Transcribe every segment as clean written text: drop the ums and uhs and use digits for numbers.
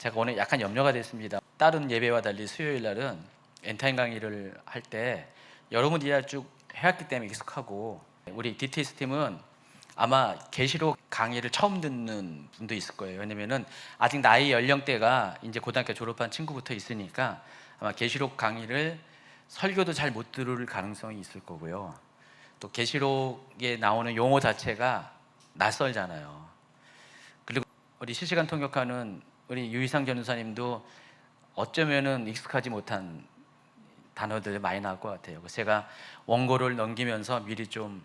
제가 오늘 약간 염려가 됐습니다. 다른 예배와 달리 수요일 날은 엔타임 강의를 할 때 여러분들이 쭉 해왔기 때문에 익숙하고, 우리 DTS 팀은 아마 계시록 강의를 처음 듣는 분도 있을 거예요. 왜냐면은 아직 나이 연령대가 이제 고등학교 졸업한 친구부터 있으니까 아마 계시록 강의를 설교도 잘 못 들을 가능성이 있을 거고요. 또 계시록에 나오는 용어 자체가 낯설잖아요. 그리고 우리 실시간 통역하는 우리 유희상 전도사님도 어쩌면은 익숙하지 못한 단어들 많이 나올 것 같아요. 그래서 제가 원고를 넘기면서 미리 좀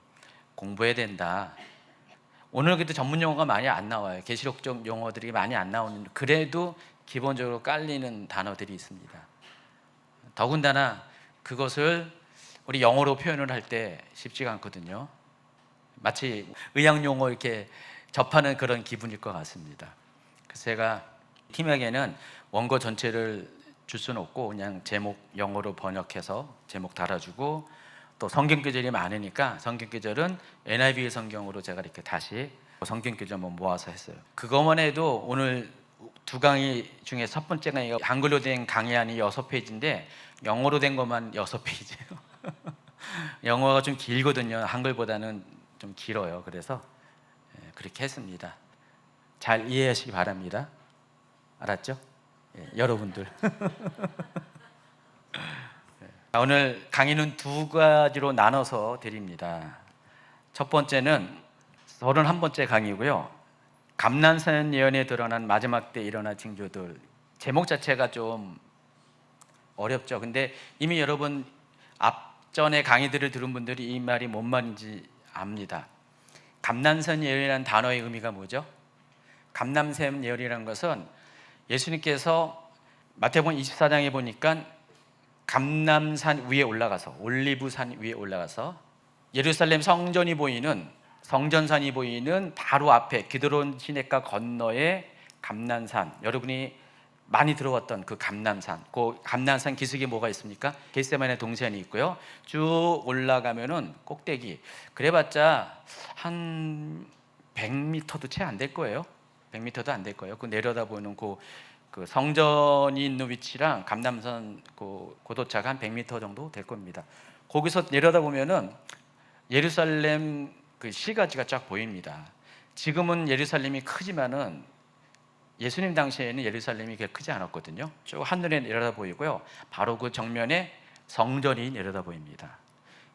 공부해야 된다. 오늘 그래도 전문 용어가 많이 안 나와요. 계시록적 용어들이 많이 안 나오는, 그래도 기본적으로 깔리는 단어들이 있습니다. 더군다나 그것을 우리 영어로 표현을 할 때 쉽지가 않거든요. 마치 의학 용어 이렇게 접하는 그런 기분일 것 같습니다. 그래서 제가 팀에게는 원고 전체를 줄 수는 없고 그냥 제목 영어로 번역해서 제목 달아주고, 또 성경 구절이 많으니까 성경 구절은 NIV 성경으로 제가 이렇게 다시 성경 구절만 모아서 했어요. 그것만 해도 오늘 두 강의 중에 첫 번째 강의가 한글로 된 강의안이 6페이지인데 영어로 된 것만 6페이지예요. 영어가 좀 길거든요. 한글보다는 좀 길어요. 그래서 그렇게 했습니다. 잘 이해하시기 바랍니다. 알았죠? 여러분들. 오늘 강의는 두 가지로 나눠서 드립니다. 첫 번째는 31번째 강의고요. 감난산 예언에 드러난 마지막 때 일어날 징조들. 제목 자체가 좀 어렵죠. 근데 이미 여러분 앞전에 강의들을 들은 분들이 이 말이 뭔 말인지 압니다. 감난산 예언이라는 단어의 의미가 뭐죠? 감난산 예언이라는 것은 예수님께서 마태복음 24장에 보니까 감람산 위에 올라가서, 올리브산 위에 올라가서 예루살렘 성전이 보이는, 성전산이 보이는 바로 앞에 기드론 시내가 건너에 감람산, 여러분이 많이 들어왔던 그 감람산, 그 감람산 기슭에 뭐가 있습니까? 겟세마네 동산이 있고요. 쭉 올라가면은 꼭대기, 그래봤자 한 100m도 채 안 될 거예요. 100m도 안 될 거예요. 그 내려다보는 그 성전이 있는 위치랑 감람산 그 고도차가 한 100m 정도 될 겁니다. 거기서 내려다보면은 예루살렘 그 시가지가 쫙 보입니다. 지금은 예루살렘이 크지만은 예수님 당시에는 예루살렘이 그렇게 크지 않았거든요. 쭉 하늘에 내려다 보이고요. 바로 그 정면에 성전이 내려다 보입니다.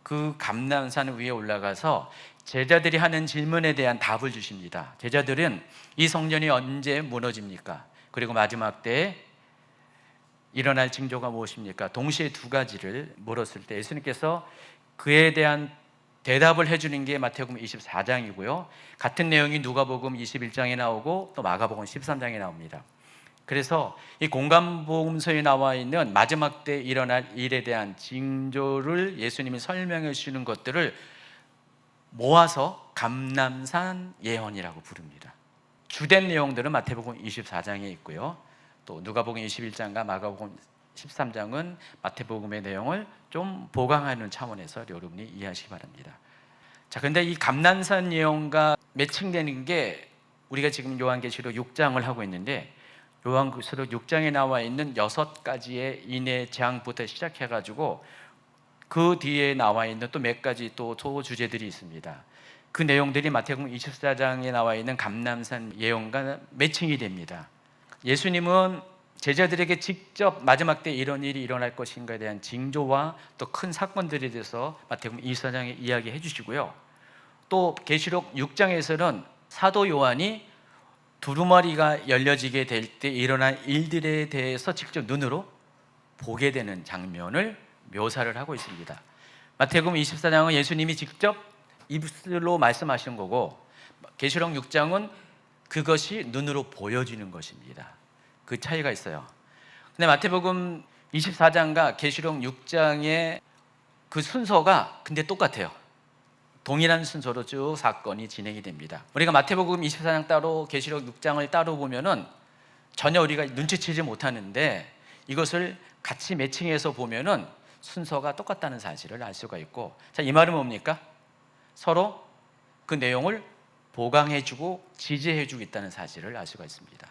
그 감람산 위에 올라가서 제자들이 하는 질문에 대한 답을 주십니다. 제자들은 이 성전이 언제 무너집니까? 그리고 마지막 때에 일어날 징조가 무엇입니까? 동시에 두 가지를 물었을 때 예수님께서 그에 대한 대답을 해주는 게 마태복음 24장이고요. 같은 내용이 누가복음 21장에 나오고 또 마가복음 13장에 나옵니다. 그래서 이 공관복음서에 나와 있는 마지막 때 일어날 일에 대한 징조를 예수님이 설명해 주시는 것들을 모아서 감람산 예언이라고 부릅니다. 주된 내용들은 마태복음 24장에 있고요. 또 누가복음 21장과 마가복음 13장은 마태복음의 내용을 좀 보강하는 차원에서 여러분이 이해하시기 바랍니다. 자, 근데 이 감람산 예언과 매칭되는 게 우리가 지금 요한계시록 6장을 하고 있는데, 요한계시록 6장에 나와 있는 6가지의 인의 재앙부터 시작해가지고 그 뒤에 나와 있는 또 몇 가지 또 소주제들이 있습니다. 그 내용들이 마태복음 24장에 나와 있는 감람산 예언과 매칭이 됩니다. 예수님은 제자들에게 직접 마지막 때 이런 일이 일어날 것인가에 대한 징조와 또 큰 사건들에 대해서 마태복음 24장에 이야기해 주시고요. 또 계시록 6장에서는 사도 요한이 두루마리가 열려지게 될 때 일어난 일들에 대해서 직접 눈으로 보게 되는 장면을 묘사를 하고 있습니다. 마태복음 24장은 예수님이 직접 입술로 말씀하시는 거고, 계시록 6장은 그것이 눈으로 보여지는 것입니다. 그 차이가 있어요. 근데 마태복음 24장과 계시록 6장의 그 순서가 근데 똑같아요. 동일한 순서로 쭉 사건이 진행이 됩니다. 우리가 마태복음 24장 따로 계시록 6장을 따로 보면은 전혀 우리가 눈치채지 못하는데, 이것을 같이 매칭해서 보면은 순서가 똑같다는 사실을 알 수가 있고, 자, 이 말은 뭡니까? 서로 그 내용을 보강해주고 지지해주고 있다는 사실을 알 수가 있습니다.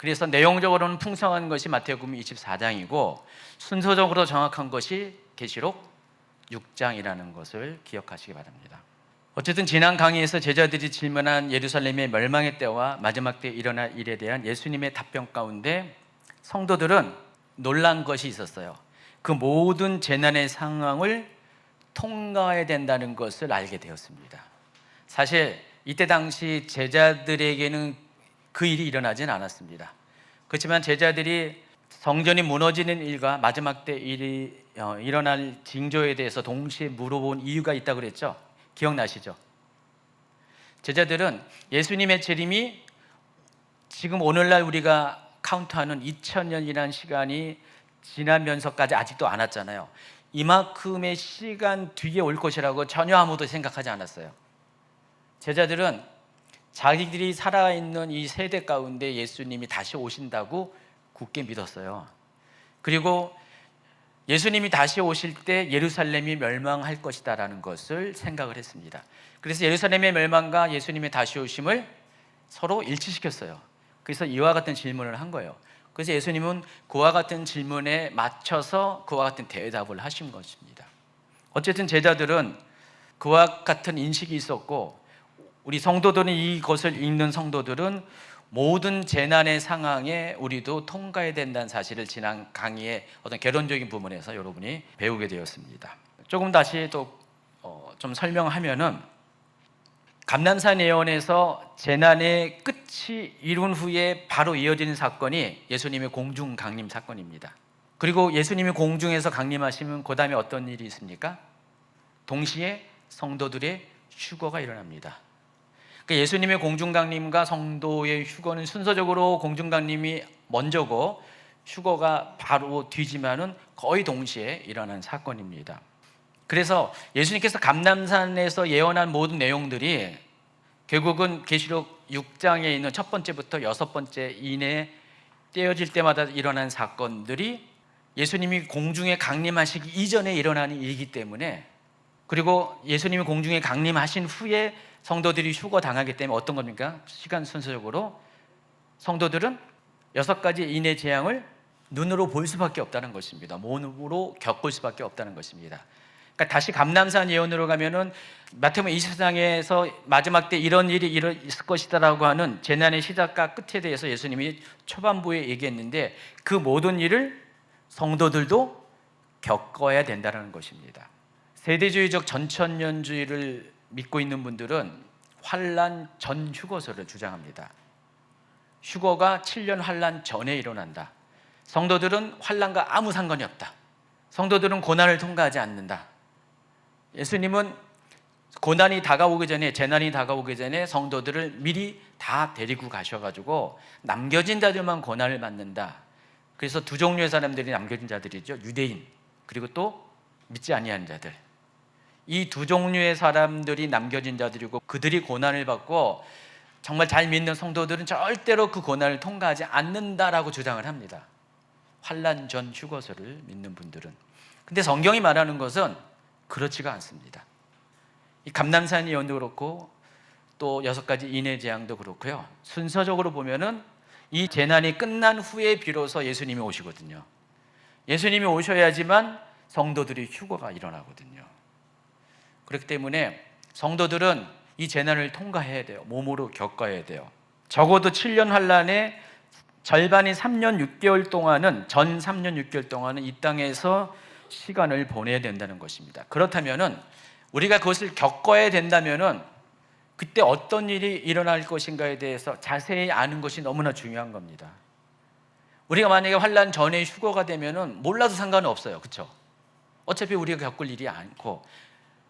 그래서 내용적으로는 풍성한 것이 마태복음 24장이고 순서적으로 정확한 것이 계시록 6장이라는 것을 기억하시기 바랍니다. 어쨌든 지난 강의에서 제자들이 질문한 예루살렘의 멸망의 때와 마지막 때 일어날 일에 대한 예수님의 답변 가운데 성도들은 놀란 것이 있었어요. 그 모든 재난의 상황을 통과해야 된다는 것을 알게 되었습니다. 사실 이때 당시 제자들에게는 그 일이 일어나진 않았습니다. 그렇지만 제자들이 성전이 무너지는 일과 마지막 때 일이 일어날 징조에 대해서 동시에 물어본 이유가 있다고 그랬죠. 기억나시죠? 제자들은 예수님의 재림이 지금 오늘날 우리가 카운트하는 2000년이라는 시간이 지나면서까지 아직도 안 왔잖아요. 이만큼의 시간 뒤에 올 것이라고 전혀 아무도 생각하지 않았어요. 제자들은 자기들이 살아있는 이 세대 가운데 예수님이 다시 오신다고 굳게 믿었어요. 그리고 예수님이 다시 오실 때 예루살렘이 멸망할 것이다라는 것을 생각을 했습니다. 그래서 예루살렘의 멸망과 예수님의 다시 오심을 서로 일치시켰어요. 그래서 이와 같은 질문을 한 거예요. 그래서 예수님은 그와 같은 질문에 맞춰서 그와 같은 대답을 하신 것입니다. 어쨌든 제자들은 그와 같은 인식이 있었고, 우리 성도들은, 이것을 읽는 성도들은 모든 재난의 상황에 우리도 통과해야 된다는 사실을 지난 강의의 어떤 결론적인 부분에서 여러분이 배우게 되었습니다. 조금 다시 또 좀 설명하면은, 감람산 예언에서 재난의 끝이 이룬 후에 바로 이어지는 사건이 예수님의 공중 강림 사건입니다. 그리고 예수님이 공중에서 강림하시면 그 다음에 어떤 일이 있습니까? 동시에 성도들의 휴거가 일어납니다. 그러니까 예수님의 공중 강림과 성도의 휴거는 순서적으로 공중 강림이 먼저고 휴거가 바로 뒤지만은 거의 동시에 일어난 사건입니다. 그래서 예수님께서 감람산에서 예언한 모든 내용들이 결국은 계시록 6장에 있는 첫 번째부터 여섯 번째 이내에 떼어질 때마다 일어난 사건들이 예수님이 공중에 강림하시기 이전에 일어나는 일이기 때문에, 그리고 예수님이 공중에 강림하신 후에 성도들이 휴거당하기 때문에 어떤 겁니까? 시간 순서적으로 성도들은 6가지 인의 재앙을 눈으로 볼 수밖에 없다는 것입니다. 몸으로 겪을 수밖에 없다는 것입니다. 그러니까 다시 감람산 예언으로 가면은 마태복음 24장에서 마지막 때 이런 일이 있을 것이다라고 하는 재난의 시작과 끝에 대해서 예수님이 초반부에 얘기했는데, 그 모든 일을 성도들도 겪어야 된다는 것입니다. 세대주의적 전천년주의를 믿고 있는 분들은 환란 전 휴거설을 주장합니다. 휴거가 7년 환란 전에 일어난다. 성도들은 환란과 아무 상관이 없다. 성도들은 고난을 통과하지 않는다. 예수님은 고난이 다가오기 전에, 재난이 다가오기 전에 성도들을 미리 다 데리고 가셔가지고 남겨진 자들만 고난을 받는다. 그래서 두 종류의 사람들이 남겨진 자들이죠. 유대인, 그리고 또 믿지 아니하는 자들. 이 두 종류의 사람들이 남겨진 자들이고, 그들이 고난을 받고 정말 잘 믿는 성도들은 절대로 그 고난을 통과하지 않는다라고 주장을 합니다. 환란 전 휴거설을 믿는 분들은. 근데 성경이 말하는 것은 그렇지가 않습니다. 이 감람산 예언도 그렇고 또 6가지 인의 재앙도 그렇고요. 순서적으로 보면은 이 재난이 끝난 후에 비로소 예수님이 오시거든요. 예수님이 오셔야지만 성도들이 휴거가 일어나거든요. 그렇기 때문에 성도들은 이 재난을 통과해야 돼요. 몸으로 겪어야 돼요. 적어도 7년 환란의 절반인 3년 6개월 동안은, 전 3년 6개월 동안은 이 땅에서 시간을 보내야 된다는 것입니다. 그렇다면은 우리가 그것을 겪어야 된다면은 그때 어떤 일이 일어날 것인가에 대해서 자세히 아는 것이 너무나 중요한 겁니다. 우리가 만약에 환란 전에 휴거가 되면은 몰라도 상관은 없어요. 그렇죠? 어차피 우리가 겪을 일이 않고,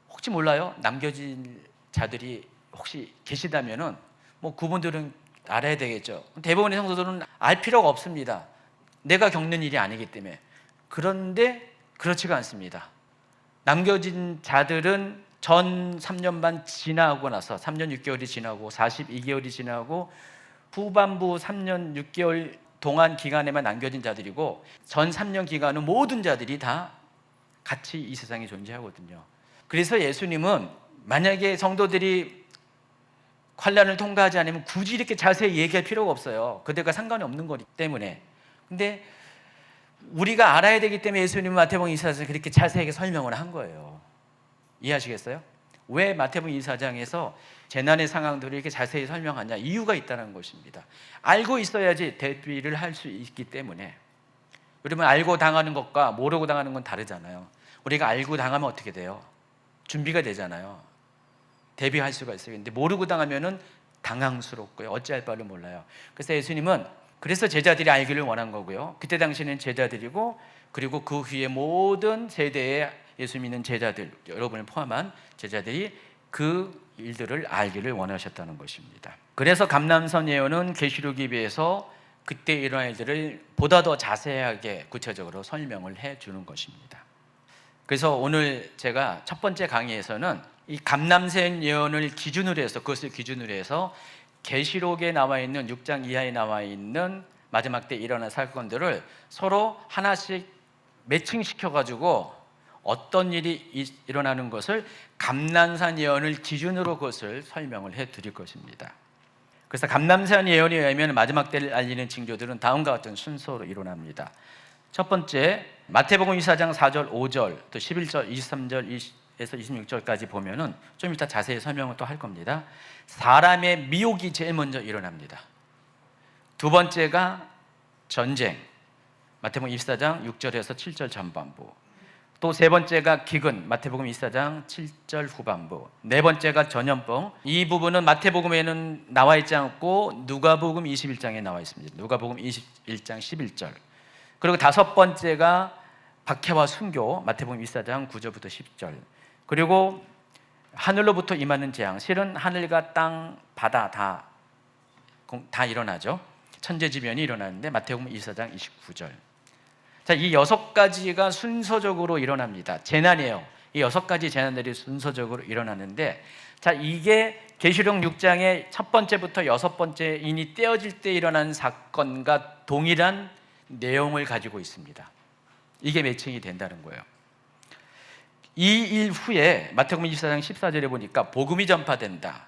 혹시 몰라요? 남겨진 자들이 혹시 계시다면은 뭐 그분들은 알아야 되겠죠. 대부분의 성도들은 알 필요가 없습니다. 내가 겪는 일이 아니기 때문에. 그런데 그렇지가 않습니다. 남겨진 자들은 전 3년 반 지나고 나서 3년 6개월이 지나고 42개월이 지나고 후반부 3년 6개월 동안 기간에만 남겨진 자들이고, 전 3년 기간은 모든 자들이 다 같이 이 세상에 존재하거든요. 그래서 예수님은 만약에 성도들이 환난을 통과하지 않으면 굳이 이렇게 자세히 얘기할 필요가 없어요. 그들과 상관이 없는 거기 때문에. 근데 우리가 알아야 되기 때문에 예수님은 마태복음 24장에서 그렇게 자세하게 설명을 한 거예요. 이해하시겠어요? 왜 마태복음 24장에서 재난의 상황들을 이렇게 자세히 설명하냐? 이유가 있다는 것입니다. 알고 있어야지 대비를 할 수 있기 때문에. 여러분, 알고 당하는 것과 모르고 당하는 건 다르잖아요. 우리가 알고 당하면 어떻게 돼요? 준비가 되잖아요. 대비할 수가 있어요. 근데 모르고 당하면은 당황스럽고요. 어찌할 바를 몰라요. 그래서 예수님은 그래서 제자들이 알기를 원한 거고요. 그때 당시에는 제자들이고, 그리고 그 후에 모든 세대의 예수 믿는 제자들, 여러분을 포함한 제자들이 그 일들을 알기를 원하셨다는 것입니다. 그래서 감람선 예언은 계시록에 비해서 그때 일어날 일들을 보다 더 자세하게 구체적으로 설명을 해 주는 것입니다. 그래서 오늘 제가 첫 번째 강의에서는 이 감람선 예언을 기준으로 해서, 그것을 기준으로 해서 계시록에 나와 있는 6장 이하에 나와 있는 마지막 때 일어날 사건들을 서로 하나씩 매칭시켜 가지고 어떤 일이 일어나는 것을 감람산 예언을 기준으로 그것을 설명을 해 드릴 것입니다. 그래서 감람산 예언에 의하면 마지막 때를 알리는 징조들은 다음과 같은 순서로 일어납니다. 첫 번째, 마태복음 24장 4절, 5절, 또 11절, 23절에서 26절까지 보면은 좀 이따 자세히 설명을 또 할 겁니다. 사람의 미혹이 제일 먼저 일어납니다. 두 번째가 전쟁, 마태복음 24장 6절에서 7절 전반부. 또 세 번째가 기근, 마태복음 24장 7절 후반부. 네 번째가 전염병. 이 부분은 마태복음에는 나와 있지 않고 누가복음 21장에 나와 있습니다. 누가복음 21장 11절. 그리고 다섯 번째가 박해와 순교, 마태복음 24장 9절부터 10절. 그리고 하늘로부터 임하는 재앙, 실은 하늘과 땅, 바다 다 일어나죠. 천재지변이 일어나는데 마태복음 24장 29절. 자, 이 6가지가 순서적으로 일어납니다. 재난이에요. 이 6가지 재난들이 순서적으로 일어나는데, 자, 이게 계시록 6장의 첫 번째부터 6번째인이 떼어질 때 일어난 사건과 동일한 내용을 가지고 있습니다. 이게 매칭이 된다는 거예요. 이 일 후에 마태복음 24장 14절에 보니까 복음이 전파된다.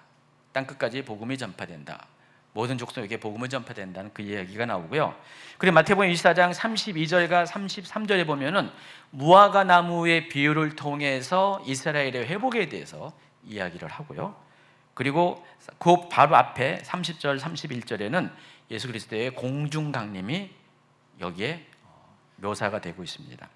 땅끝까지 복음이 전파된다. 모든 족속에게 복음을 전파된다는 그 이야기가 나오고요. 그리고 마태복음 24장 32절과 33절에 보면은 무화과 나무의 비유를 통해서 이스라엘의 회복에 대해서 이야기를 하고요. 그리고 그 바로 앞에 30절, 31절에는 예수 그리스도의 공중 강림이 여기에 묘사가 되고 있습니다.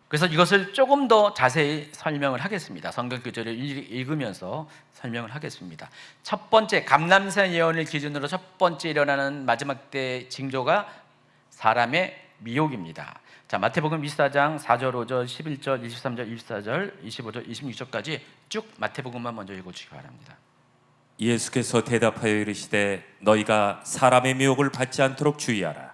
그래서 이것을 조금 더 자세히 설명을 하겠습니다. 성경 구절을 읽으면서 설명을 하겠습니다. 첫 번째, 감람산 예언을 기준으로 첫 번째 일어나는 마지막 때 징조가 사람의 미혹입니다. 자, 마태복음 24장 4절, 5절, 11절, 23절, 24절, 25절, 26절까지 쭉 마태복음만 먼저 읽어주시기 바랍니다. 예수께서 대답하여 이르시되 너희가 사람의 미혹을 받지 않도록 주의하라.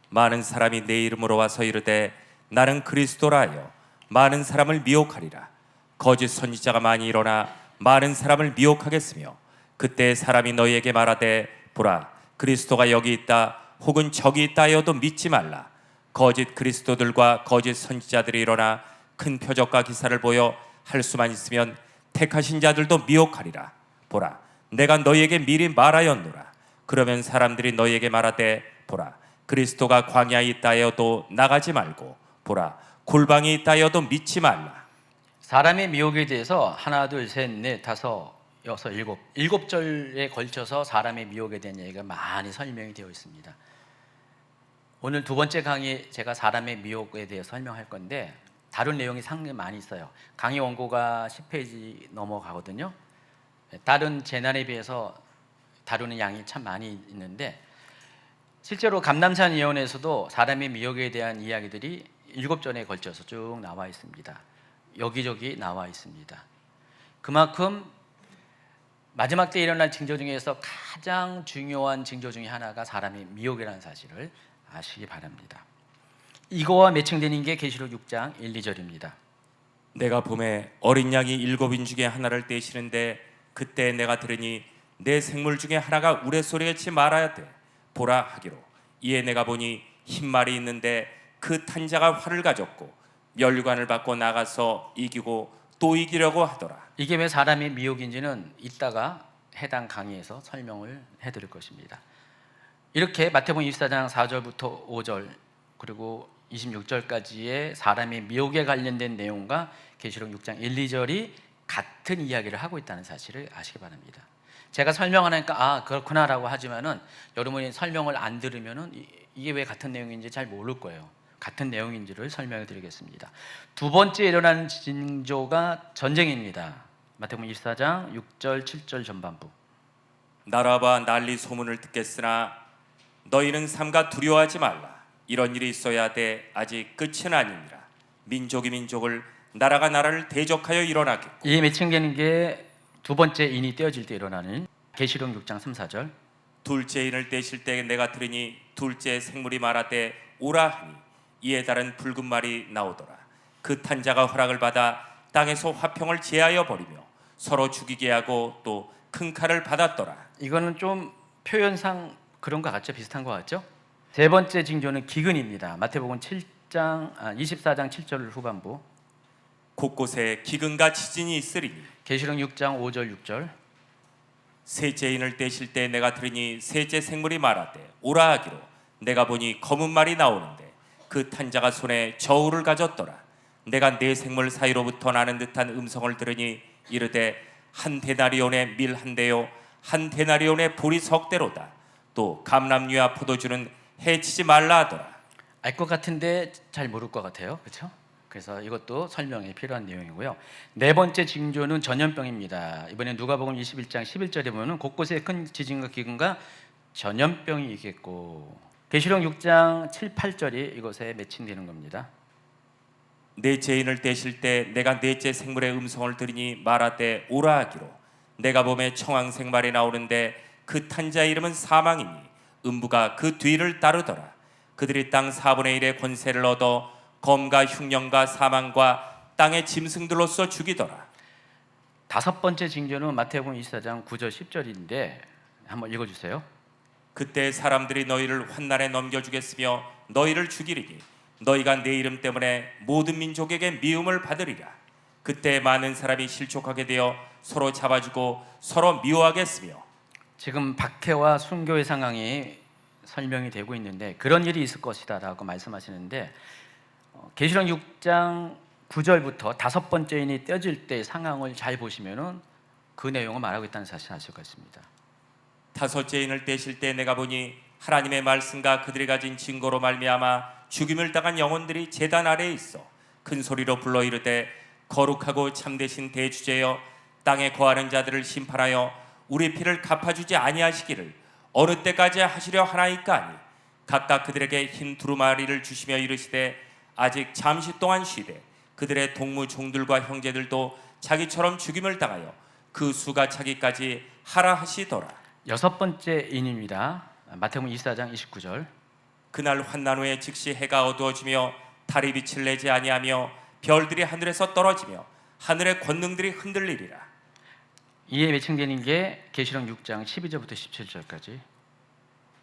많은 사람이 내 이름으로 와서 이르되 나는 그리스도라 하여 많은 사람을 미혹하리라. 거짓 선지자가 많이 일어나 많은 사람을 미혹하겠으며 그때 사람이 너희에게 말하되 보라 그리스도가 여기 있다 혹은 저기 있다 하여도 믿지 말라. 거짓 그리스도들과 거짓 선지자들이 일어나 큰 표적과 기사를 보여 할 수만 있으면 택하신 자들도 미혹하리라. 보라 내가 너희에게 미리 말하였노라. 그러면 사람들이 너희에게 말하되 보라 그리스도가 광야에 있다 하여도 나가지 말고 보라 골방에 있다 하여도 믿지 말라. 사람의 미혹에 대해서 하나, 둘, 셋, 넷, 다섯, 여섯, 일곱 절에 걸쳐서 사람의 미혹에 대한 얘기가 많이 설명이 되어 있습니다. 오늘 두 번째 강의 제가 사람의 미혹에 대해 설명할 건데 다른 내용이 상당히 많이 있어요. 강의 원고가 10페이지 넘어가거든요. 다른 재난에 비해서 다루는 양이 참 많이 있는데 실제로 감람산 예언에서도 사람의 미혹에 대한 이야기들이 7절에 걸쳐서 쭉 나와 있습니다. 여기저기 나와 있습니다. 그만큼 마지막 때 일어날 징조 중에서 가장 중요한 징조 중에 하나가 사람의 미혹이라는 사실을 아시기 바랍니다. 이거와 매칭되는 게 계시록 6장 1, 2절입니다. 내가 봄에 어린 양이 7인 중에 하나를 떼시는데 그때 내가 들으니 내 생물 중에 하나가 우레소리같이 말하야 돼 보라 하기로. 이에 내가 보니 흰 말이 있는데 그 탄자가 활을 가졌고 멸관을 받고 나가서 이기고 또 이기려고 하더라. 이게 왜 사람의 미혹인지는 이따가 해당 강의에서 설명을 해드릴 것입니다. 이렇게 마태복음 24장 4절부터 5절 그리고 26절까지의 사람의 미혹에 관련된 내용과 계시록 6장 1, 2절이 같은 이야기를 하고 있다는 사실을 아시기 바랍니다. 제가 설명하니까 그렇구나라고 하지만은 여러분이 설명을 안 들으면은 이게 왜 같은 내용인지 잘 모를 거예요. 같은 내용인지를 설명해 드리겠습니다. 두 번째 일어나는 징조가 전쟁입니다. 마태복음 24장 6절 7절 전반부. 나라와 난리 소문을 듣겠으나 너희는 삼가 두려워하지 말라. 이런 일이 있어야 돼 아직 끝은 아니니라. 민족이 민족을 나라가 나라를 대적하여 일어나겠고. 이 매칭되는 게 두 번째 인이 떼어질 때 일어나는 계시록 6장 3, 4절. 둘째 인을 떼실 때 내가 들으니 둘째 생물이 말하되 오라 하니 이에 따른 붉은 말이 나오더라. 그 탄자가 허락을 받아 땅에서 화평을 제하여 버리며 서로 죽이게 하고 또 큰 칼을 받았더라. 이거는 좀 표현상 그런 것 같죠? 비슷한 것 같죠? 세 번째 징조는 기근입니다. 마태복음 24장 7절 후반부. 곳곳에 기근과 지진이 있으리니. 계시록 6장 5절 6절. 셋째 인을 떼실 때 내가 들으니 셋째 생물이 말하되 오라 하기로 내가 보니 검은 말이 나오는데 그 탄자가 손에 저울을 가졌더라. 내가 네 생물 사이로부터 나는 듯한 음성을 들으니 이르되 한 데나리온의 밀 한 대요 한 데나리온의 보리 석 대로다. 또 감람류와 포도주는 해치지 말라 하더라. 알 것 같은데 잘 모를 것 같아요. 그렇죠? 그래서 이것도 설명이 필요한 내용이고요. 네 번째 징조는 전염병입니다. 이번에 누가복음 21장 11절에 보면 곳곳에 큰 지진과 기근과 전염병이 있겠고, 계시록 6장 7, 8절이 이것에 매칭되는 겁니다. 넷째 인을 떼실 때 내가 넷째 생물의 음성을 들으니 말하되 오라 하기로 내가 봄에 청황색 말이 나오는데 그 탄자의 이름은 사망이니 음부가 그 뒤를 따르더라. 그들이 땅 4분의 1의 권세를 얻어 검과 흉년과 사망과 땅의 짐승들로서 죽이더라. 다섯 번째 징조는 마태복음 24장 9절 10절인데 한번 읽어주세요. 그때 사람들이 너희를 환난에 넘겨주겠으며 너희를 죽이리니 너희가 내 이름 때문에 모든 민족에게 미움을 받으리라. 그때 많은 사람이 실족하게 되어 서로 잡아주고 서로 미워하겠으며. 지금 박해와 순교의 상황이 설명이 되고 있는데 그런 일이 있을 것이다 라고 말씀하시는데, 계시록 6장 9절부터 다섯 번째 인이 떼어질 때 상황을 잘 보시면은 그 내용을 말하고 있다는 사실을 아실 것 같습니다. 다섯째 인을 떼실 때 내가 보니 하나님의 말씀과 그들이 가진 증거로 말미암아 죽임을 당한 영혼들이 제단 아래에 있어 큰 소리로 불러 이르되 거룩하고 참되신 대주제여 땅에 거하는 자들을 심판하여 우리 피를 갚아주지 아니하시기를 어느 때까지 하시려 하나이까 하니 각각 그들에게 흰 두루마리를 주시며 이르시되 아직 잠시 동안 쉬되 그들의 동무 종들과 형제들도 자기처럼 죽임을 당하여 그 수가 차기까지 하라 하시더라. 여섯 번째 인입니다. 마태복음 24장 29절. 그날 환난 후에 즉시 해가 어두워지며 달이 빛을 내지 아니하며 별들이 하늘에서 떨어지며 하늘의 권능들이 흔들리리라. 이에 매칭되는 게 계시록 6장 12절부터 17절까지.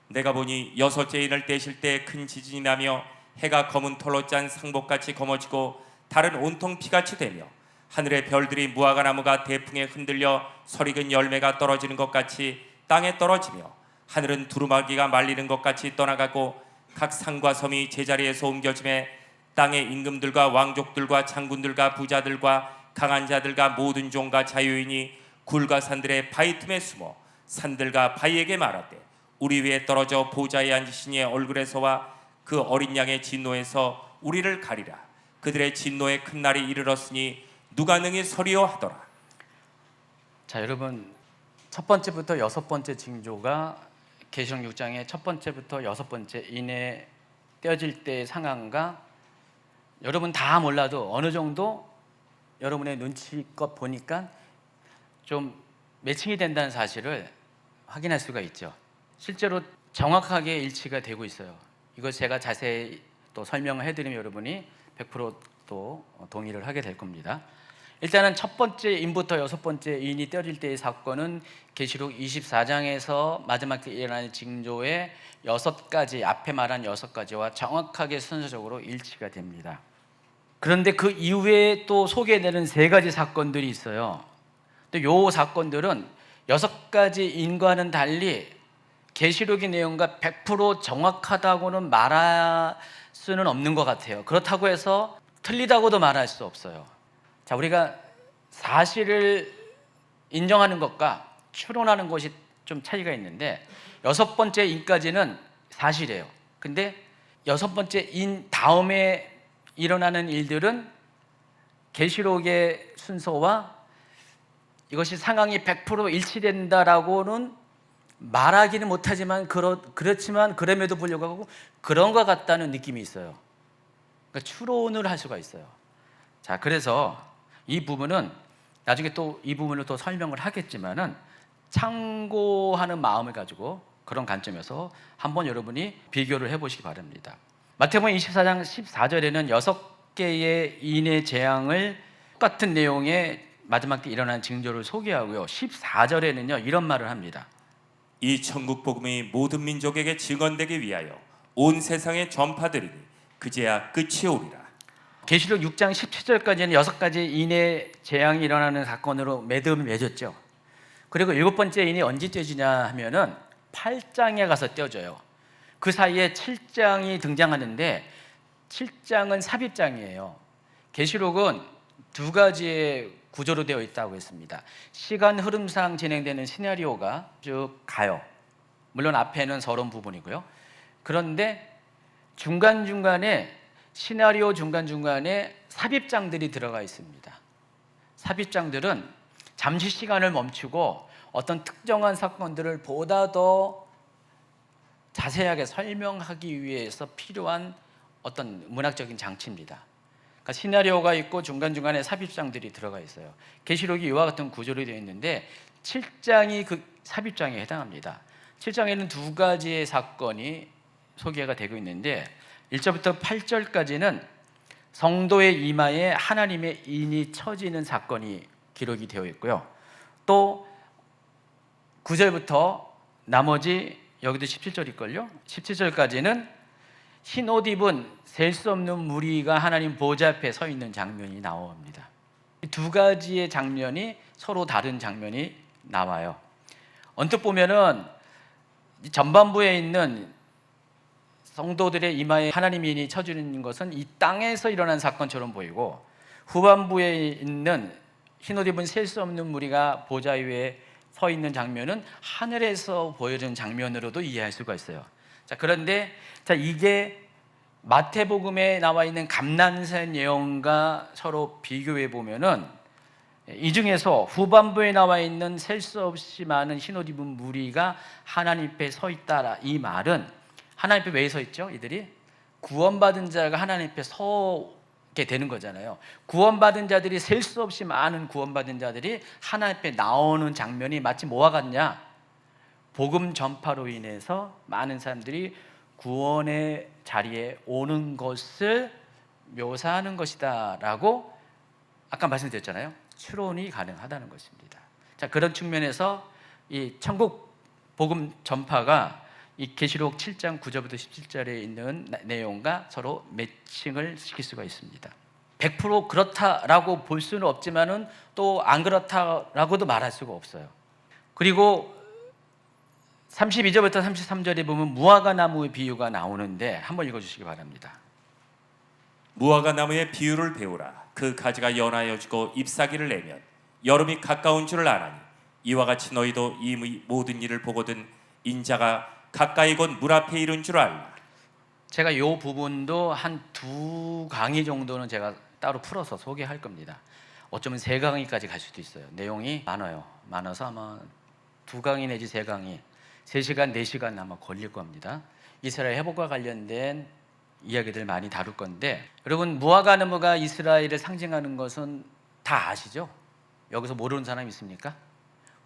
내가 보니 여섯째 인을 떼실 때 큰 지진이 나며 해가 검은 털로 짠 상복같이 검어지고 달은 온통 피같이 되며 하늘의 별들이 무화과 나무가 대풍에 흔들려 설익은 열매가 떨어지는 것 같이 땅에 떨어지며 하늘은 두루마기가 말리는 것 같이 떠나가고 각 산과 섬이 제자리에서 옮겨짐에 땅의 임금들과 왕족들과 장군들과 부자들과 강한 자들과 모든 종과 자유인이 굴과 산들의 바위 틈에 숨어 산들과 바위에게 말하되 우리 위에 떨어져 보좌에 앉으신 이의 얼굴에서와 그 어린 양의 진노에서 우리를 가리라. 그들의 진노의 큰 날이 이르렀으니 누가 능히 서리요 하더라. 자, 여러분, 첫 번째부터 여섯 번째 징조가 계시록 6장의 첫 번째부터 여섯 번째 인에 떼어질 때의 상황과 여러분 다 몰라도 어느 정도 여러분의 눈치껏 보니까 좀 매칭이 된다는 사실을 확인할 수가 있죠. 실제로 정확하게 일치가 되고 있어요. 이거 제가 자세히 또 설명을 해드리면 여러분이 100%또 동의를 하게 될 겁니다. 일단은 첫 번째 인부터 여섯 번째 인이 떼어질 때의 사건은 계시록 24장에서 마지막 때 일어나는 징조의 여섯 가지, 앞에 말한 여섯 가지와 정확하게 순서적으로 일치가 됩니다. 그런데 그 이후에 또 소개되는 세 가지 사건들이 있어요. 또 요 사건들은 6가지 인과는 달리 계시록의 내용과 100% 정확하다고는 말할 수는 없는 것 같아요. 그렇다고 해서 틀리다고도 말할 수 없어요. 자, 우리가 사실을 인정하는 것과 추론하는 것이 좀 차이가 있는데 6번째 인까지는 사실이에요. 근데 6번째 인 다음에 일어나는 일들은 계시록의 순서와 이것이 상황이 100% 일치된다라고는 말하기는 못하지만 그렇지만 그럼에도 불구하고 그런 것 같다는 느낌이 있어요. 그러니까 추론을 할 수가 있어요. 자, 그래서 이 부분은 나중에 또 이 부분을 또 설명을 하겠지만은 참고하는 마음을 가지고 그런 관점에서 한번 여러분이 비교를 해보시기 바랍니다. 마태복음 24장 14절에는 6개의 인의 재앙을 똑같은 내용의 마지막 때 일어난 징조를 소개하고요. 14절에는요 이런 말을 합니다. 이 천국 복음이 모든 민족에게 증언되기 위하여 온 세상에 전파되리니 그제야 끝이 오리라. 계시록 6장 17절까지는 6가지 인의 재앙이 일어나는 사건으로 매듭을 맺었죠. 그리고 7번째 인이 언제 떼지냐 하면은 8장에 가서 떼어져요. 그 사이에 7장이 등장하는데 7장은 삽입장이에요. 계시록은 2가지의 구조로 되어 있다고 했습니다. 시간 흐름상 진행되는 시나리오가 쭉 가요. 물론 앞에는 서론 부분이고요. 그런데 중간중간에 시나리오 중간중간에 삽입장들이 들어가 있습니다. 삽입장들은 잠시 시간을 멈추고 어떤 특정한 사건들을 보다 더 자세하게 설명하기 위해서 필요한 어떤 문학적인 장치입니다. 그러니까 시나리오가 있고 중간중간에 삽입장들이 들어가 있어요. 계시록이 이와 같은 구조로 되어 있는데 7장이 그 삽입장에 해당합니다. 7장에는 2가지의 사건이 소개가 되고 있는데 1절부터 8절까지는 성도의 이마에 하나님의 인이 쳐지는 사건이 기록이 되어 있고요. 또 9절부터 나머지 여기도 17절일걸요. 17절까지는 흰 옷 입은 셀 수 없는 무리가 하나님 보좌 앞에 서 있는 장면이 나옵니다. 이 2가지의 장면이 서로 다른 장면이 나와요. 언뜻 보면은 전반부에 있는 성도들의 이마에 하나님의 인이 쳐지는 것은 이 땅에서 일어난 사건처럼 보이고 후반부에 있는 흰 옷 입은 셀 수 없는 무리가 보좌 위에 서 있는 장면은 하늘에서 보여주는 장면으로도 이해할 수가 있어요. 자, 그런데 이게 마태복음에 나와 있는 감난산 예언과 서로 비교해 보면은 이 중에서 후반부에 나와 있는 셀 수 없이 많은 흰 옷 입은 무리가 하나님 앞에 서 있다라 이 말은 하나님 앞에 왜 서 있죠? 이들이 구원받은 자가 하나님 앞에 서게 되는 거잖아요. 구원받은 자들이 셀 수 없이 많은 구원받은 자들이 하나님 앞에 나오는 장면이 마치 뭐와 같냐? 복음 전파로 인해서 많은 사람들이 구원의 자리에 오는 것을 묘사하는 것이다라고 아까 말씀드렸잖아요. 추론이 가능하다는 것입니다. 자, 그런 측면에서 이 천국 복음 전파가 이 계시록 7장 9절부터 17절에 있는 내용과 서로 매칭을 시킬 수가 있습니다. 100% 그렇다라고 볼 수는 없지만은 또 안 그렇다라고도 말할 수가 없어요. 그리고 32절부터 33절에 보면 무화과 나무의 비유가 나오는데 한번 읽어주시기 바랍니다. 무화과 나무의 비유를 배우라. 그 가지가 연하여지고 잎사귀를 내면 여름이 가까운 줄을 아나니 이와 같이 너희도 이 모든 일을 보거든 인자가 가까이 곧 문 앞에 이른 줄 알라. 제가 이 부분도 한 2강의 정도는 제가 따로 풀어서 소개할 겁니다. 어쩌면 3강의까지 갈 수도 있어요. 내용이 많아서 아마 2강의 내지 3강의 3시간, 4시간 아마 걸릴 겁니다. 이스라엘 회복과 관련된 이야기들 많이 다룰 건데 여러분 무화과 나무가 이스라엘을 상징하는 것은 다 아시죠? 여기서 모르는 사람 있습니까?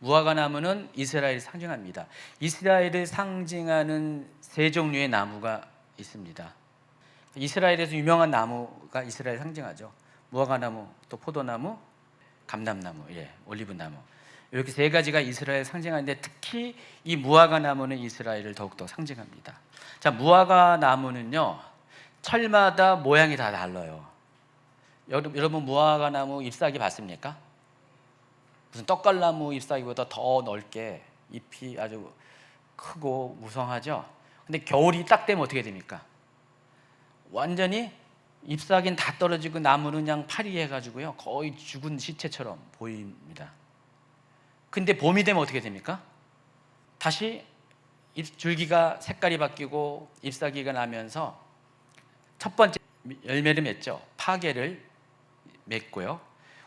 무화과 나무는 이스라엘을 상징합니다. 이스라엘을 상징하는 3종류의 나무가 있습니다. 이스라엘에서 유명한 나무가 이스라엘을 상징하죠. 무화과 나무, 또 포도나무, 감람나무, 올리브나무. 이렇게 3가지가 이스라엘을 상징하는데 특히 이 무화과 나무는 이스라엘을 더욱더 상징합니다. 자, 무화과 나무는요 철마다 모양이 다 달라요. 여러분 무화과 나무 잎사귀 봤습니까? 무슨 떡갈나무 잎사귀보다 더 넓게 잎이 아주 크고 무성하죠. 근데 겨울이 딱 되면 어떻게 됩니까? 완전히 잎사귀는 다 떨어지고 나무는 그냥 파리해가지고요 거의 죽은 시체처럼 보입니다. 근데 봄이 되면 어떻게 됩니까? 다시 줄기가 색깔이 바뀌고 잎사귀가 나면서 첫 번째 열매를 맺죠. 파괴를 맺고요.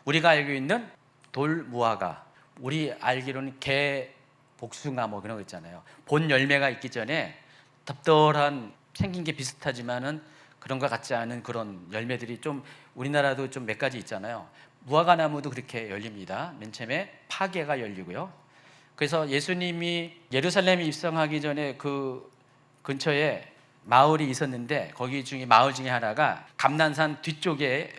우리가 알고 있는 돌무화과, 우리 알기로는 개, 복숭아 뭐 그런 거 있잖아요. 본 열매가 있기 전에 덥덜한 생긴 게 비슷하지만은 그런 것 같지 않은 그런 열매들이 좀 우리나라도 좀 몇 가지 있잖아요. 무화과 나무도 그렇게 열립니다. 맨 처음에 파괴가 열리고요. 그래서 예수님이 예루살렘에 입성하기 전에 그 근처에 마을이 있었는데 거기 중에 마을 중에 하나가 감난산 뒤쪽에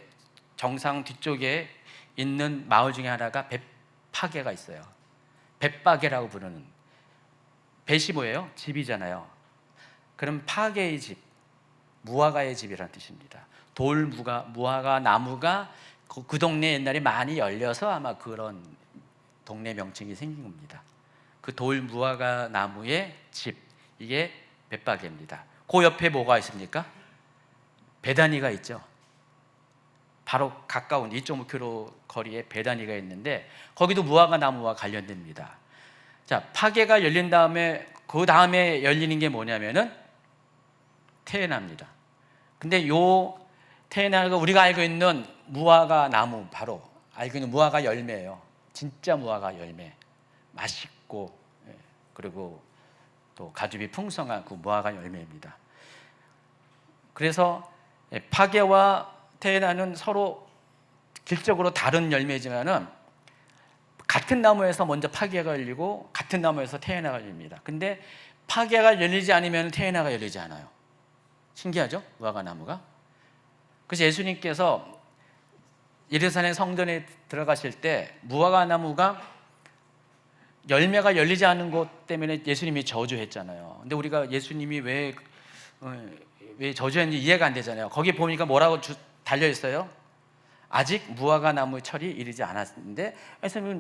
정상 뒤쪽에 있는 마을 중에 하나가 벳파게가 있어요. 벳파게라고 부르는. 벳이 뭐예요? 집이잖아요. 그럼 파게의 집, 무화과의 집이라는 뜻입니다. 무화과 나무가 그 동네 옛날에 많이 열려서 아마 그런 동네 명칭이 생긴 겁니다. 그 무화과 나무의 집, 이게 벳파게입니다. 그 옆에 뭐가 있습니까? 베다니가 있죠. 바로 가까운 2.5km 거리에 베다니가 있는데 거기도 무화과 나무와 관련됩니다. 자, 파게가 열린 다음에 그 다음에 열리는 게 뭐냐면은 테에나입니다. 근데 요 테에나가 우리가 알고 있는 무화과 나무, 바로 알고 있는 무화과 열매예요. 진짜 무화과 열매, 맛있고 그리고 또 가죽이 풍성한 그 무화과 열매입니다. 그래서 파게와 테에나는 서로 길적으로 다른 열매지만은 같은 나무에서 먼저 파게가 열리고 같은 나무에서 테에나가 열립니다. 근데 파게가 열리지 않으면 테에나가 열리지 않아요. 신기하죠? 무화과 나무가. 그래서 예수님께서 예루살렘 성전에 들어가실 때 무화과 나무가 열매가 열리지 않는 것 때문에 예수님이 저주했잖아요. 근데 우리가 예수님이 왜 저주했는지 이해가 안 되잖아요. 거기 보니까 뭐라고 달려 있어요? 아직 무화과 나무 철이 이르지 않았는데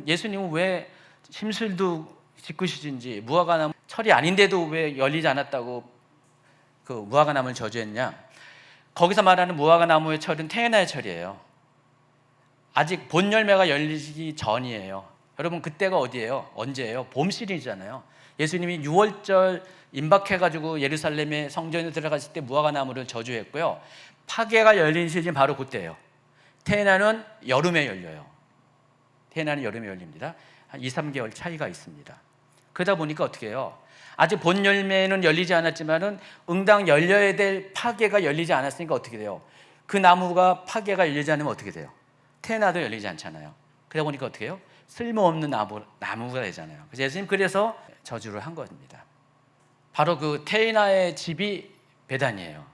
예수님은 왜 심술도 짓궂으신지 무화과 나무 철이 아닌데도 왜 열리지 않았다고 그 무화과 나무를 저주했냐? 거기서 말하는 무화과 나무의 철은 테에나의 철이에요. 아직 본 열매가 열리기 전이에요. 여러분 그때가 어디예요? 언제예요? 봄 시즌이잖아요. 예수님이 6월절 임박해가지고 예루살렘의 성전에 들어갔을 때 무화과 나무를 저주했고요. 파게가 열린 시즌 바로 그때예요. 테에나는 여름에 열려요. 테에나는 여름에 열립니다. 한 2, 3개월 차이가 있습니다. 그러다 보니까 어떻게 해요? 아직 본 열매는 열리지 않았지만은 응당 열려야 될 파게가 열리지 않았으니까 어떻게 돼요? 그 나무가 파게가 열리지 않으면 어떻게 돼요? 테에나도 열리지 않잖아요. 그러다 보니까 어떻게 해요? 쓸모없는 나무가 되잖아요. 그래서 예수님 그래서 저주를 한 겁니다. 바로 그 테에나의 집이 베단이에요.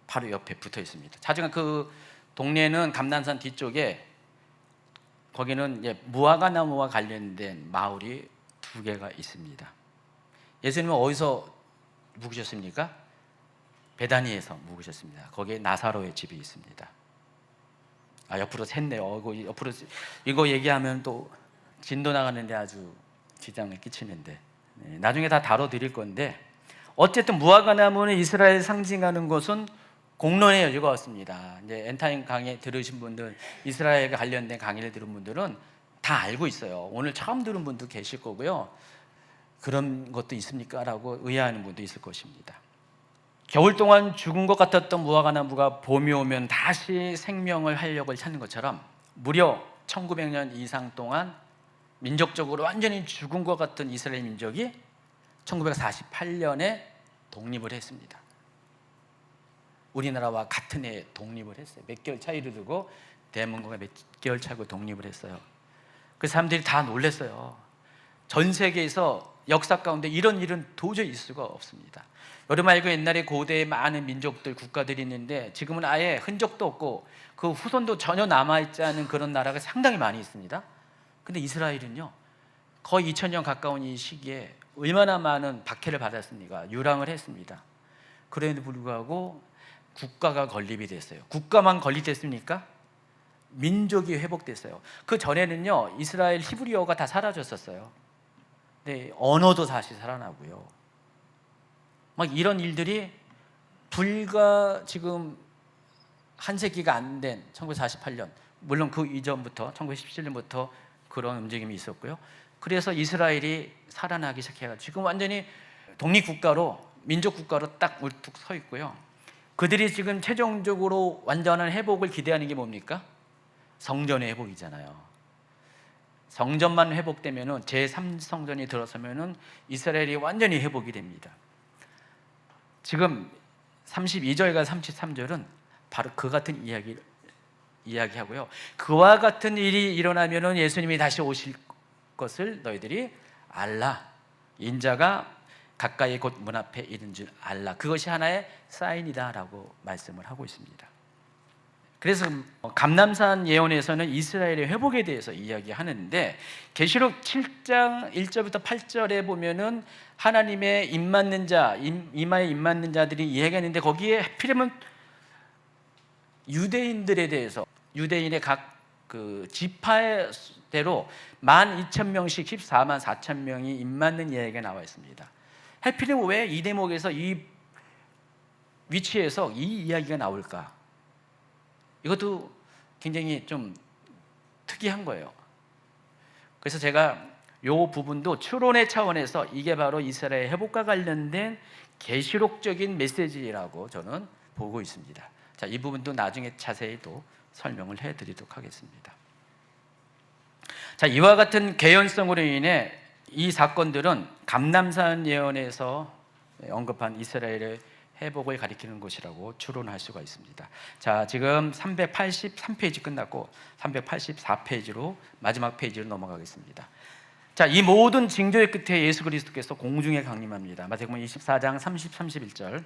바로 옆에 붙어 있습니다. 자주가 그 동네는 감난산 뒤쪽에 거기는 무화과 나무와 관련된 마을이 2개가 있습니다. 예수님은 어디서 묵으셨습니까? 베다니에서 묵으셨습니다. 거기에 나사로의 집이 있습니다. 옆으로 샜네요. 이거 얘기하면 또 진도 나가는데 아주 지장을 끼치는데 나중에 다 다뤄드릴 건데 어쨌든 무화과 나무는 이스라엘 상징하는 것은 공론의 여지가 없습니다. 이제 엔타임 강의 들으신 분들, 이스라엘과 관련된 강의를 들은 분들은 다 알고 있어요. 오늘 처음 들은 분도 계실 거고요. 그런 것도 있습니까? 라고 의아하는 분도 있을 것입니다. 겨울 동안 죽은 것 같았던 무화과 나무가 봄이 오면 다시 생명을 활력을 찾는 것처럼 무려 1900년 이상 동안 민족적으로 완전히 죽은 것 같은 이스라엘 민족이 1948년에 독립을 했습니다. 우리나라와 같은 해에 독립을 했어요. 몇 개월 차이를 두고 대한민국과 몇 개월 차고 독립을 했어요. 그 사람들이 다 놀랐어요. 전 세계에서 역사 가운데 이런 일은 도저히 있을 수가 없습니다. 여러분 알고 옛날에 고대에 많은 민족들, 국가들이 있는데 지금은 아예 흔적도 없고 그 후손도 전혀 남아있지 않은 그런 나라가 상당히 많이 있습니다. 근데 이스라엘은요 거의 2000년 가까운 이 시기에 얼마나 많은 박해를 받았습니까? 유랑을 했습니다. 그럼에도 불구하고 국가가 건립이 됐어요. 국가만 건립됐습니까? 민족이 회복됐어요. 그 전에는요 이스라엘 히브리어가 다 사라졌었어요. 네, 언어도 다시 살아나고요. 막 이런 일들이 불과 지금 한 세기가 안 된 1948년, 물론 그 이전부터 1917년부터 그런 움직임이 있었고요. 그래서 이스라엘이 살아나기 시작해가지고 지금 완전히 독립국가로, 민족국가로 딱 울뚝 서 있고요. 그들이 지금 최종적으로 완전한 회복을 기대하는 게 뭡니까? 성전의 회복이잖아요. 성전만 회복되면은 제3성전이 들어서면은 이스라엘이 완전히 회복이 됩니다. 지금 32절과 33절은 바로 그 같은 이야기하고요. 그와 같은 일이 일어나면은 예수님이 다시 오실 것을 너희들이 알라. 인자가 가까이 곧 문 앞에 있는 줄 알라. 그것이 하나의 사인이다라고 말씀을 하고 있습니다. 그래서 감람산 예언에서는 이스라엘의 회복에 대해서 이야기하는데 계시록 7장 1절부터 8절에 보면은 하나님의 입맞는 자, 이마에 입맞는 자들이 이야기하는데 거기에 하필이면 유대인들에 대해서 유대인의 각 그 지파대로 12,000명씩 14만 4천 명이 입맞는 이야기가 나와 있습니다. 하필이면 왜 이 대목에서 이 위치에서 이 이야기가 나올까? 이것도 굉장히 좀 특이한 거예요. 그래서 제가 이 부분도 추론의 차원에서 이게 바로 이스라엘 회복과 관련된 계시록적인 메시지라고 저는 보고 있습니다. 자, 이 부분도 나중에 자세히 또 설명을 해드리도록 하겠습니다. 자, 이와 같은 개연성으로 인해 이 사건들은 감람산 예언에서 언급한 이스라엘의 회복을 가리키는 것이라고 추론할 수가 있습니다. 자, 지금 383페이지 끝났고 384페이지로 마지막 페이지로 넘어가겠습니다. 자, 이 모든 징조의 끝에 예수 그리스도께서 공중에 강림합니다. 마태복음 24장 30, 31절.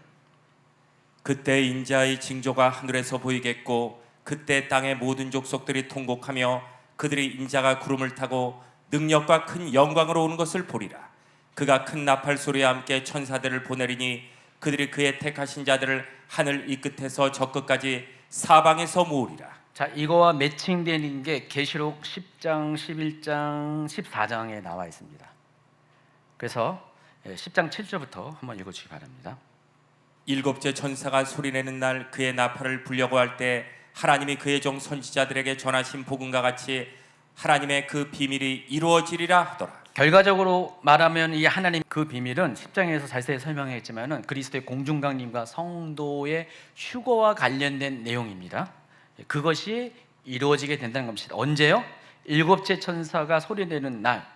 그때 인자의 징조가 하늘에서 보이겠고 그때 땅의 모든 족속들이 통곡하며 그들이 인자가 구름을 타고 능력과 큰 영광으로 오는 것을 보리라. 그가 큰 나팔 소리와 함께 천사들을 보내리니 그들이 그의 택하신 자들을 하늘 이 끝에서 저 끝까지 사방에서 모으리라. 자, 이거와 매칭되는 게 계시록 10장, 11장, 14장에 나와 있습니다. 그래서 10장 7절부터 한번 읽어주시기 바랍니다. 일곱째 천사가 소리내는 날 그의 나팔을 불려고 할 때 하나님이 그의 종 선지자들에게 전하신 복음과 같이 하나님의 그 비밀이 이루어지리라 하더라. 결과적으로 말하면 이 하나님 그 비밀은 10장에서 자세히 설명했지만은 그리스도의 공중강림과 성도의 휴거와 관련된 내용입니다. 그것이 이루어지게 된다는 것입니다. 언제요? 일곱째 천사가 소리내는 날,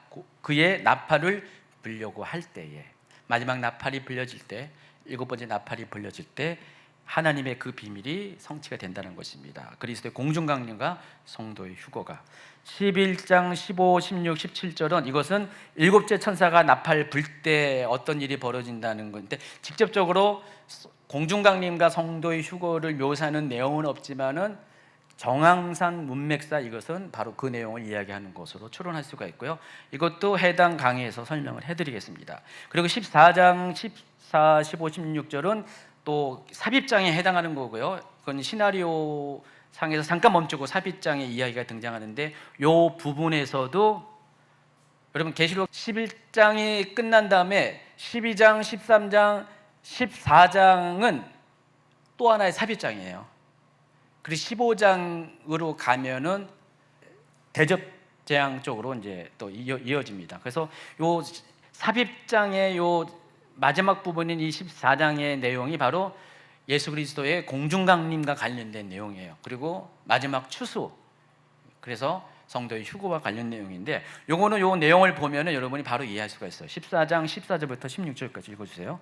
그의 나팔을 불려고 할 때에, 마지막 나팔이 불려질 때, 일곱 번째 나팔이 불려질 때 하나님의 그 비밀이 성취가 된다는 것입니다. 그리스도의 공중강림과 성도의 휴거가. 11장 15, 16, 17절은 이것은 일곱째 천사가 나팔 불 때 어떤 일이 벌어진다는 건데 직접적으로 공중강림과 성도의 휴거를 묘사하는 내용은 없지만은 정황상 문맥사 이것은 바로 그 내용을 이야기하는 것으로 추론할 수가 있고요. 이것도 해당 강의에서 설명을 해드리겠습니다. 그리고 14장 14, 15, 16절은 또 삽입장에 해당하는 거고요. 그건 시나리오 상에서 잠깐 멈추고 삽입장의 이야기가 등장하는데 이 부분에서도 여러분 계시록 11장이 끝난 다음에 12장, 13장, 14장은 또 하나의 삽입장이에요. 그리고 15장으로 가면은 대접 재앙 쪽으로 이제 또 이어집니다. 그래서 요 삽입장의 요 마지막 부분인 이 14장의 내용이 바로 예수 그리스도의 공중강림과 관련된 내용이에요. 그리고 마지막 추수, 그래서 성도의 휴거와 관련 내용인데 요거는 요 내용을 보면은 여러분이 바로 이해할 수가 있어요. 14장 14절부터 16절까지 읽어주세요.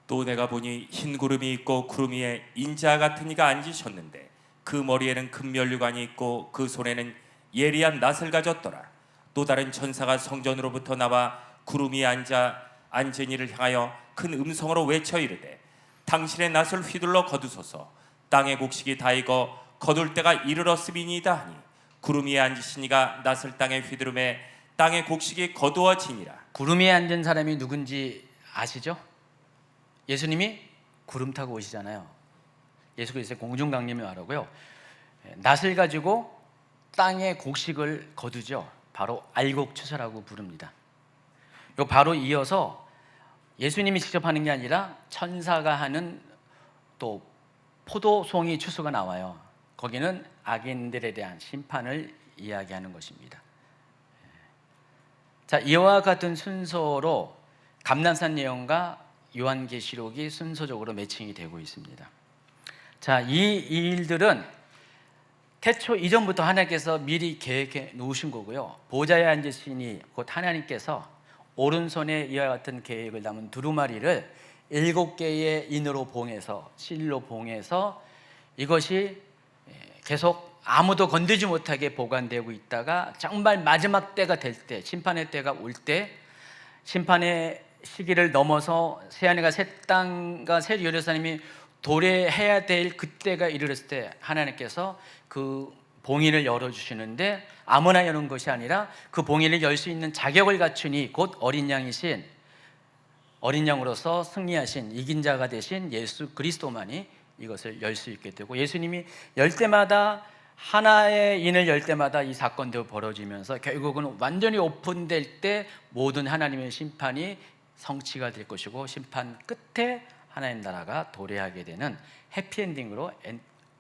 또 내가 보니 흰 구름이 있고 구름 위에 인자 같은 이가 앉으셨는데 그 머리에는 금면류관이 있고 그 손에는 예리한 낫을 가졌더라. 또 다른 천사가 성전으로부터 나와 구름 위에 앉은 이를 향하여 큰 음성으로 외쳐 이르되 당신의 낫을 휘둘러 거두소서. 땅의 곡식이 다 익어 거둘 때가 이르렀음이니이다 하니 구름 위에 앉으신 이가 낫을 땅에 휘두르매 땅의 곡식이 거두어지니라. 구름 위에 앉은 사람이 누군지 아시죠? 예수님이 구름 타고 오시잖아요. 예수 그리스도의 공중강림을 말하고요. 낫을 가지고 땅에 곡식을 거두죠. 바로 알곡추수라고 부릅니다. 요 바로 이어서 예수님이 직접 하는 게 아니라 천사가 하는 또 포도송이 추수가 나와요. 거기는 악인들에 대한 심판을 이야기하는 것입니다. 자, 이와 같은 순서로 감난산 예언과 요한계시록이 순서적으로 매칭이 되고 있습니다. 자, 이 일들은 태초 이전부터 하나님께서 미리 계획해 놓으신 거고요. 보좌에 앉으시니 곧 하나님께서 오른손에 이와 같은 계획을 담은 두루마리를 7개의 인으로 봉해서 실로 봉해서 이것이 계속 아무도 건들지 못하게 보관되고 있다가 정말 마지막 때가 될 때, 심판의 때가 올 때, 심판의 시기를 넘어서 새하늘과 새 땅과 새 예루살렘이 도래해야 될 그때가 이르렀을 때 하나님께서 그 봉인을 열어주시는데 아무나 여는 것이 아니라 그 봉인을 열 수 있는 자격을 갖추니 곧 어린 양이신, 어린 양으로서 승리하신 이긴 자가 되신 예수 그리스도만이 이것을 열 수 있게 되고, 예수님이 열 때마다 하나의 인을 열 때마다 이 사건도 벌어지면서 결국은 완전히 오픈될 때 모든 하나님의 심판이 성취가 될 것이고, 심판 끝에 하나님 나라가 도래하게 되는 해피엔딩으로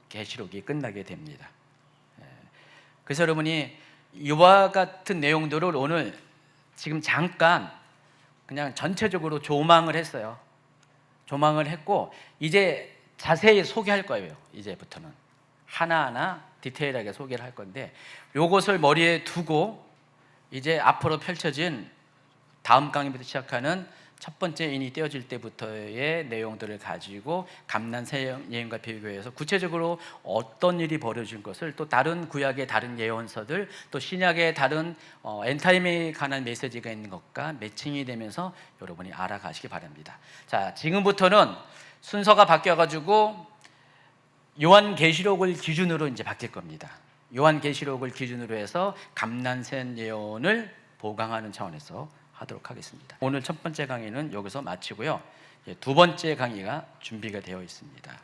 계시록이 끝나게 됩니다. 그래서 여러분이 이와 같은 내용들을 오늘 지금 잠깐 그냥 전체적으로 조망을 했어요. 조망을 했고 이제 자세히 소개할 거예요. 이제부터는 하나하나 디테일하게 소개를 할 건데, 이것을 머리에 두고 이제 앞으로 펼쳐진 다음 강의부터 시작하는 첫 번째 인이 떼어질 때부터의 내용들을 가지고 감난산 예언과 비교해서 구체적으로 어떤 일이 벌어진 것을, 또 다른 구약의 다른 예언서들, 또 신약의 다른 엔타임에 관한 메시지가 있는 것과 매칭이 되면서 여러분이 알아가시기 바랍니다. 자, 지금부터는 순서가 바뀌어가지고 요한계시록을 기준으로 이제 바뀔 겁니다. 요한계시록을 기준으로 해서 감난산 예언을 보강하는 차원에서 하도록 하겠습니다. 오늘 첫 번째 강의는 여기서 마치고요. 두 번째 강의가 준비가 되어 있습니다.